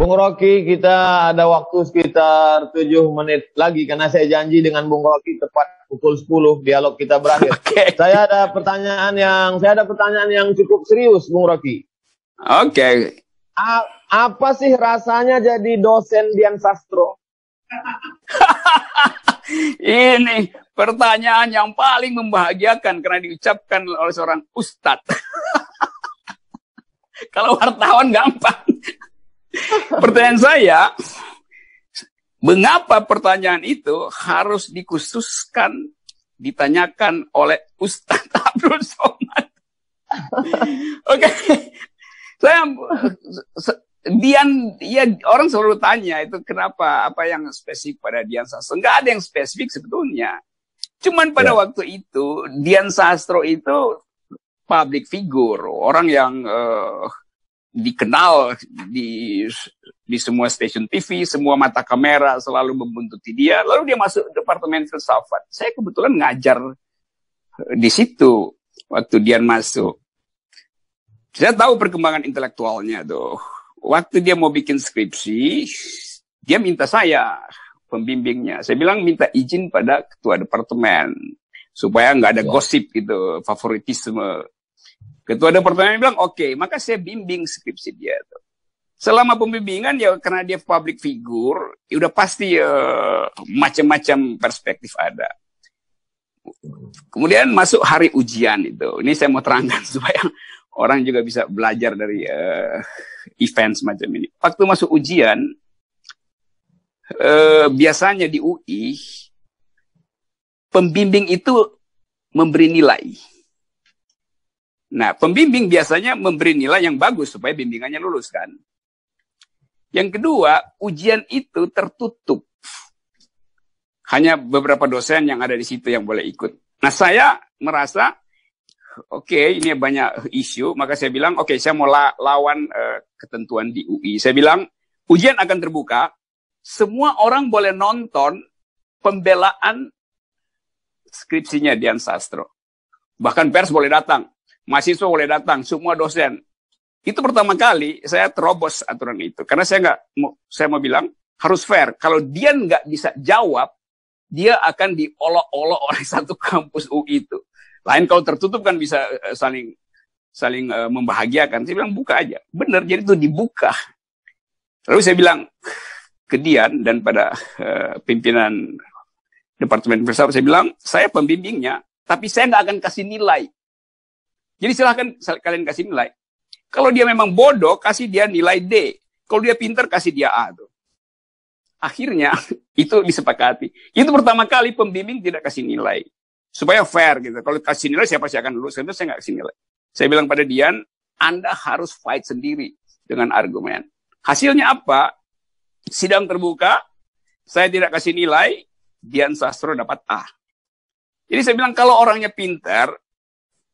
Bung Rocky, kita ada waktu sekitar 7 menit lagi karena saya janji dengan Bung Rocky tepat pukul 10 dialog kita berakhir. Oke. Saya ada pertanyaan yang cukup serius, Bung Rocky. Oke. Apa sih rasanya jadi dosen Dian Sastro? Ini pertanyaan yang paling membahagiakan karena diucapkan oleh seorang ustadz. Kalau wartawan gampang. Pertanyaan saya, mengapa pertanyaan itu harus dikhususkan ditanyakan oleh Ustadz Abdul Somad? Oke. Dian, ya orang selalu tanya itu kenapa, apa yang spesifik pada Dian Sastro. Enggak ada yang spesifik sebetulnya. Cuman pada waktu itu, Dian Sastro itu public figure, orang yang dikenal di semua stasiun TV, semua mata kamera selalu membuntuti dia. Lalu dia masuk departemen filsafat. Saya kebetulan ngajar di situ waktu dia masuk. Saya tahu perkembangan intelektualnya tuh. Waktu dia mau bikin skripsi, dia minta saya pembimbingnya. Saya bilang minta izin pada ketua departemen supaya nggak ada gosip gitu, favoritisme. Ketua departemen bilang, oke, maka saya bimbing skripsi dia. Tuh. Selama pembimbingan, ya karena dia public figure, ya udah pasti macam-macam perspektif ada. Kemudian masuk hari ujian itu. Ini saya mau terangkan supaya orang juga bisa belajar dari event semacam ini. Waktu masuk ujian, biasanya di UI, pembimbing itu memberi nilai. Nah, pembimbing biasanya memberi nilai yang bagus supaya bimbingannya lulus kan. Yang kedua, ujian itu tertutup. Hanya beberapa dosen yang ada di situ yang boleh ikut. Nah, saya merasa, oke, ini banyak isu, maka saya bilang, oke, saya mau lawan ketentuan di UI. Saya bilang, ujian akan terbuka, semua orang boleh nonton pembelaan skripsinya Dian Sastro. Bahkan pers boleh datang. Mahasiswa boleh datang, semua dosen. Itu pertama kali saya terobos aturan itu. Karena saya mau bilang, harus fair. Kalau dia nggak bisa jawab, dia akan diolok-olok oleh satu kampus UI itu. Lain kalau tertutup kan bisa saling membahagiakan. Saya bilang, buka aja. Benar, jadi itu dibuka. Lalu saya bilang ke Dian dan pada pimpinan Departemen Filsafat, saya bilang, saya pembimbingnya, tapi saya nggak akan kasih nilai. Jadi silahkan kalian kasih nilai. Kalau dia memang bodoh, kasih dia nilai D. Kalau dia pintar, kasih dia A. Tuh. Akhirnya, itu disepakati. Itu pertama kali pembimbing tidak kasih nilai. Supaya fair gitu. Kalau kasih nilai, siapa sih akan lulus? Itu saya nggak kasih nilai. Saya bilang pada Dian, Anda harus fight sendiri dengan argumen. Hasilnya apa? Sidang terbuka, saya tidak kasih nilai, Dian Sastro dapat A. Jadi saya bilang, kalau orangnya pintar,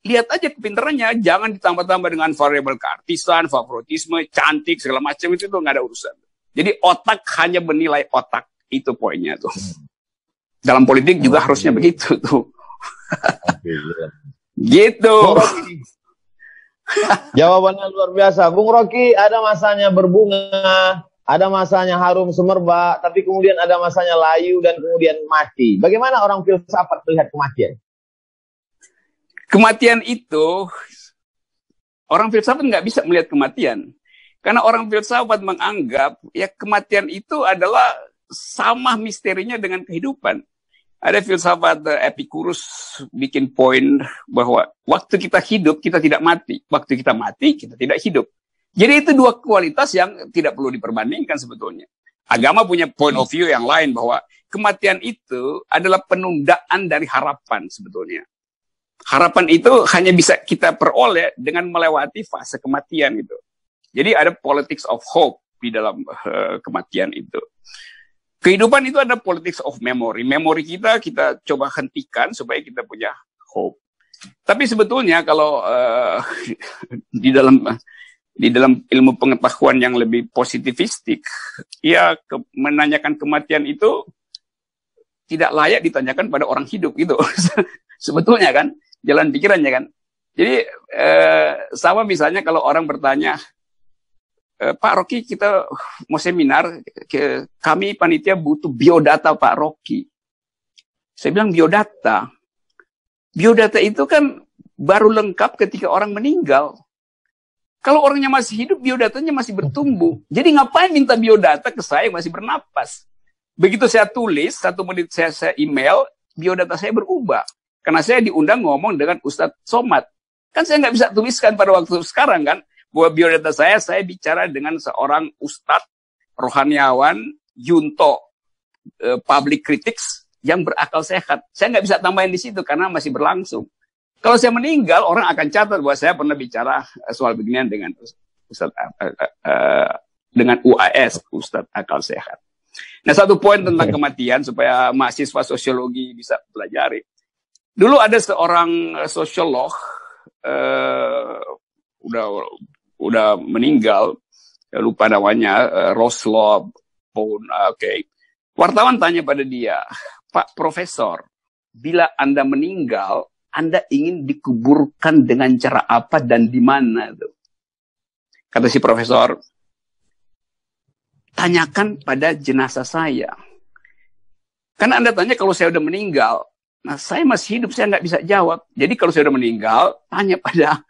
lihat aja kepintarannya, jangan ditambah-tambah dengan variabel keartisan, favoritisme, cantik, segala macam itu nggak ada urusan. Jadi otak hanya bernilai otak, itu poinnya tuh. Dalam politik juga harusnya begitu tuh. Gitu. Jawabannya luar biasa. Bung Rocky, ada masanya berbunga, ada masanya harum semerbak, tapi kemudian ada masanya layu dan kemudian mati. Bagaimana orang filsafat melihat kematian? Kematian itu, orang filsafat nggak bisa melihat kematian. Karena orang filsafat menganggap, ya kematian itu adalah sama misterinya dengan kehidupan. Ada filsafat Epicurus bikin poin bahwa waktu kita hidup, kita tidak mati. Waktu kita mati, kita tidak hidup. Jadi itu dua kualitas yang tidak perlu diperbandingkan sebetulnya. Agama punya point of view yang lain bahwa kematian itu adalah penundaan dari harapan sebetulnya. Harapan itu hanya bisa kita peroleh dengan melewati fase kematian itu. Jadi ada politics of hope di dalam kematian itu. Kehidupan itu ada politics of memory. Memori kita coba hentikan supaya kita punya hope. Tapi sebetulnya kalau di dalam ilmu pengetahuan yang lebih positivistik, ya menanyakan kematian itu tidak layak ditanyakan pada orang hidup gitu. Sebetulnya kan. Jalan pikirannya kan. Jadi sama misalnya kalau orang bertanya, Pak Rocky, kita mau seminar, kami panitia butuh biodata Pak Rocky. Saya bilang biodata. Biodata itu kan baru lengkap ketika orang meninggal. Kalau orangnya masih hidup, biodatanya masih bertumbuh. Jadi ngapain minta biodata ke saya yang masih bernapas? Begitu saya tulis, 1 menit saya email, biodata saya berubah. Karena saya diundang ngomong dengan Ustadz Somad. Kan saya nggak bisa tuliskan pada waktu sekarang kan, bahwa biodata saya bicara dengan seorang Ustadz rohaniawan, Yunto, public critics, yang berakal sehat. Saya nggak bisa tambahin di situ karena masih berlangsung. Kalau saya meninggal, orang akan catat bahwa saya pernah bicara soal beginian dengan Ustadz, dengan UAS, Ustadz Akal Sehat. Nah, satu poin tentang kematian supaya mahasiswa sosiologi bisa pelajari. Dulu ada seorang sosiolog, udah meninggal, lupa namanya, Roslow, oke. Wartawan tanya pada dia, Pak Profesor, bila Anda meninggal, Anda ingin dikuburkan dengan cara apa dan di mana? Kata si profesor, tanyakan pada jenazah saya. Karena Anda tanya kalau saya udah meninggal, nah saya masih hidup, saya nggak bisa jawab. Jadi kalau saya udah meninggal, tanya pada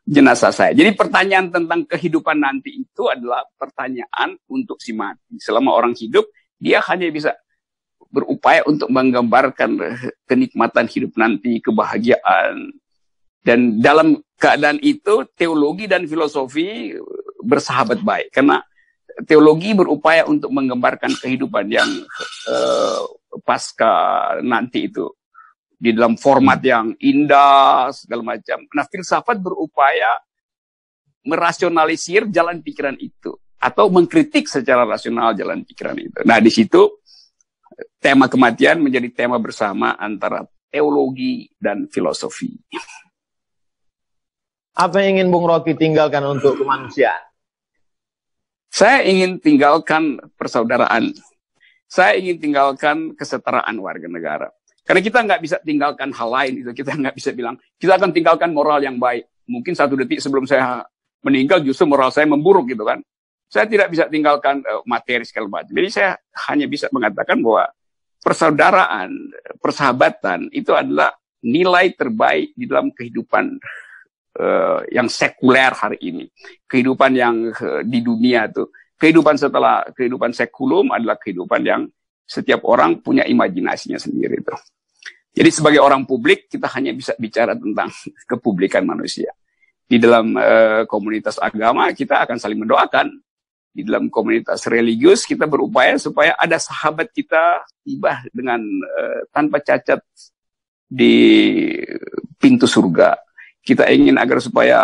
jenazah saya. Jadi pertanyaan tentang kehidupan nanti itu adalah pertanyaan untuk si mati. Selama orang hidup, dia hanya bisa berupaya untuk menggambarkan kenikmatan hidup nanti, kebahagiaan. Dan dalam keadaan itu, teologi dan filosofi bersahabat baik. Karena teologi berupaya untuk menggambarkan kehidupan yang pasca nanti itu. Di dalam format yang indah, segala macam. Nah, filsafat berupaya merasionalisir jalan pikiran itu. Atau mengkritik secara rasional jalan pikiran itu. Nah, di situ tema kematian menjadi tema bersama antara teologi dan filosofi. Apa yang ingin Bung Rocky tinggalkan untuk kemanusiaan? Saya ingin tinggalkan persaudaraan. Saya ingin tinggalkan kesetaraan warga negara. Karena kita nggak bisa tinggalkan hal lain. Kita nggak bisa bilang, kita akan tinggalkan moral yang baik. Mungkin 1 detik sebelum saya meninggal justru moral saya memburuk gitu kan. Saya tidak bisa tinggalkan materi segala macam. Jadi saya hanya bisa mengatakan bahwa persaudaraan, persahabatan itu adalah nilai terbaik di dalam kehidupan yang sekuler hari ini. Kehidupan yang di dunia tuh. Kehidupan setelah kehidupan sekulum adalah kehidupan yang setiap orang punya imajinasinya sendiri tuh. Jadi sebagai orang publik kita hanya bisa bicara tentang kepublikan manusia. Di dalam komunitas agama kita akan saling mendoakan. Di dalam komunitas religius kita berupaya supaya ada sahabat kita tiba dengan tanpa cacat di pintu surga. Kita ingin agar supaya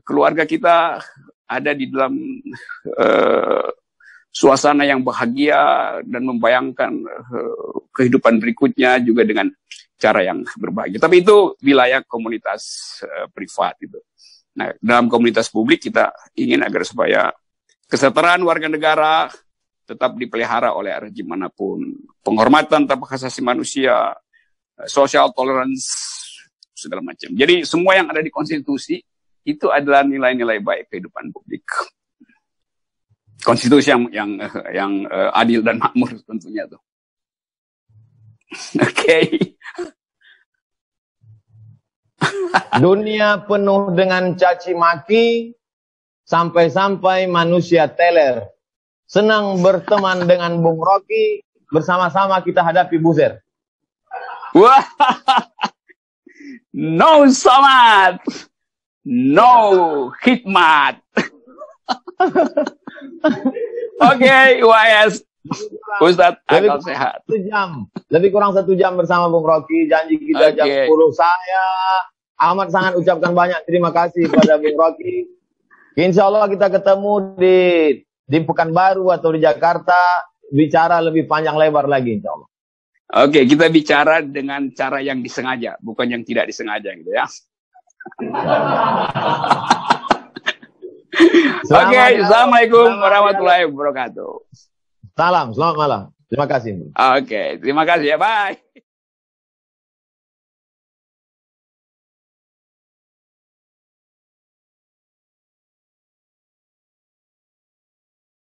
keluarga kita ada di dalam suasana yang bahagia dan membayangkan kehidupan berikutnya juga dengan cara yang berbahagia. Tapi itu wilayah komunitas privat itu. Nah, dalam komunitas publik kita ingin agar supaya kesetaraan warga negara tetap dipelihara oleh rejim manapun. Penghormatan tanpa hak asasi manusia, social tolerance, segala macam. Jadi semua yang ada di konstitusi itu adalah nilai-nilai baik kehidupan publik. Konstitusi yang adil dan makmur tentunya tuh. Oke. Dunia penuh dengan caci maki, sampai-sampai manusia teler. Senang berteman dengan Bung Rocky, bersama-sama kita hadapi Buzer. Wah, no Somad, no hikmat. Oke, UAS, Ustadz Akal Sehat. Lebih kurang 1 jam bersama Bung Rocky. Janji kita jam 10. Saya amat sangat ucapkan banyak terima kasih kepada Bung Rocky. Insya Allah kita ketemu di Pekanbaru atau di Jakarta, bicara lebih panjang lebar lagi insya Allah. Oke, kita bicara dengan cara yang disengaja, bukan yang tidak disengaja gitu ya. Oke, Assalamualaikum warahmatullahi wabarakatuh. Salam, selamat malam. Terima kasih. Oke, terima kasih ya, bye.